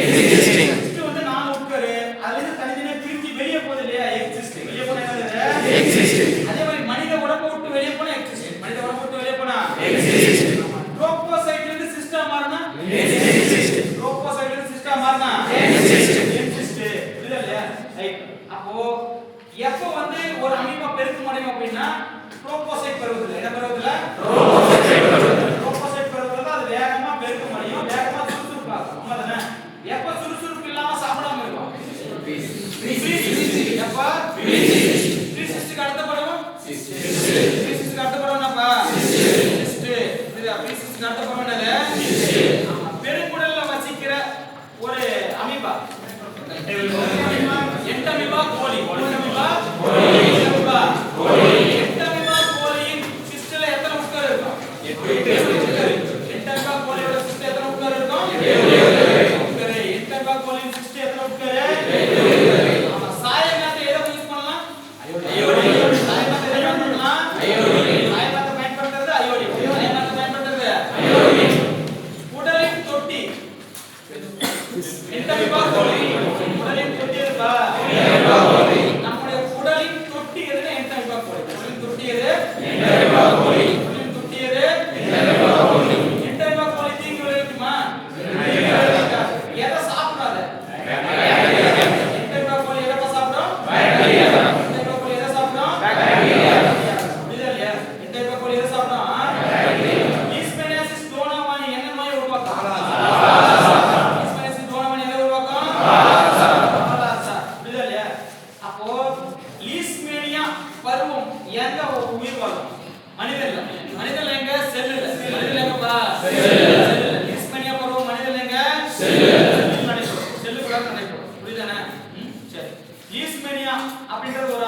existing. Next வந்து நாலு உட்கரு அதுல இருந்து தனித்தனியா பிரிஞ்சு வெளிய போகுது இல்லையா exist. வெளிய போனா என்னது? Existing. அதே மாதிரி மனித உடம்பை விட்டு வெளிய போனா exist. மனித உடம்பை விட்டு வெளிய போனா Existing. ட்ரோபோசைட்ல இருந்து சிஸ்டம் மாறினா Existing. ட்ரோபோசைட்ல இருந்து சிஸ்டம் மாறினா Existing. exist. புரியுதா இல்லையா? ரைட். அப்போ எப்போ வந்து ஒரு அமீபா பெருக்கம் அடையும் அப்படின்னா ட்ரோபோசைட் பருவத்துல என்ன பருவத்துல? ட்ரோபோசைட் பருவத்துல தான் அது வேகமா பெருக்கம் அடையும், வேகமா சுறுசுறுப்பாகும். உண்மைதானே? எப்ப சுறுசுறுப்பு இல்லாம சாப்பிடாம இருக்கும்? எப்ப? ப்ரீசிஸ்டுக்கு அடுத்த பருவம்? ப்ரீசிஸ்டுக்கு அடுத்த பருவம் என்னப்பா? சிஸ்ட். புரியுதா? ப்ரீசிஸ்டுக்கு அடுத்த பருவம் என்னது? ஆமா. பெருங்குடல்ல வசிக்கிற ஒரு அமீபா எண்டமீபா கோலி. எண்டமீபா கோலி. எண்டமீபா கோலியின் சிஸ்ட்ல எத்தனை உட்கரு இருக்கும்? 8 உட்கரு. எண்டமீபா கோலியோட சிஸ்ட் எத்தனை உட்கரு இருக்கும்? 8 உட்கரு. எண்டமீபா கோலியின் சிஸ்ட் எத்தனை உட்கரு? 8 உட்கரு. ஆமா. சாயங்காலத்தை எதை யூஸ் பண்ணலாம்? அயோடின். சாயங்காலத்தை எதை பயன்படுத்தலாம்? அயோடின். சாயங்காலத்தை பயன்படுத்துறது அயோடின். சாயங்காலத்தை பயன்படுத்துறது அயோடின். உடலின் தொட்டி எண்டமீபா கோலி. உடலின் தொட்டி எதுப்பா? எண்டமீபா கோலி. நம்முடைய உடலின் தொட்டி எது? எண்டமீபா கோலி. உடலின் தொட்டி எது? எண்டமீபா கோலி. உடலின் தொட்டி எது? எண்டமீபா கோலி. எண்டமீபா கோலி தீங்கு விளைவிக்குமா? எதை சாப்பிடாத? எண்டமீபா கோலி எதை சாப்பிடும்? பாக்டீரியா. எண்டமீபா கோலி எதை சாப்பிடும்? பாக்டீரியா. புரியுதா இல்லையா? எண்டமீபா கோலி எதை சாப்பிடும்? பாக்டீரியா. லீஷ்மனியாசிஸ் டோனாவானி என்ன நோயை உருவாக்கும்? லீஷ்மனியாசிஸ் டோனாவானி எதை உருவாக்கும்? புரியுதா இல்லையா? அப்போ லீஷ்மேனியா பருவம் எங்க உயிர் வாழும்? மனிதன்ல. மனிதன்ல எங்க? செல்லுல. மனிதன்ல எங்கப்பா? செல்லுல. லீஷ்மேனியா பருவம் மனிதன்ல எங்க? செல்லுல நடைபெறும். செல்லுக்குள்ள நடைபெறும். புரியுதானே? சரி. லீஷ்மேனியா அப்படின்றது ஒரு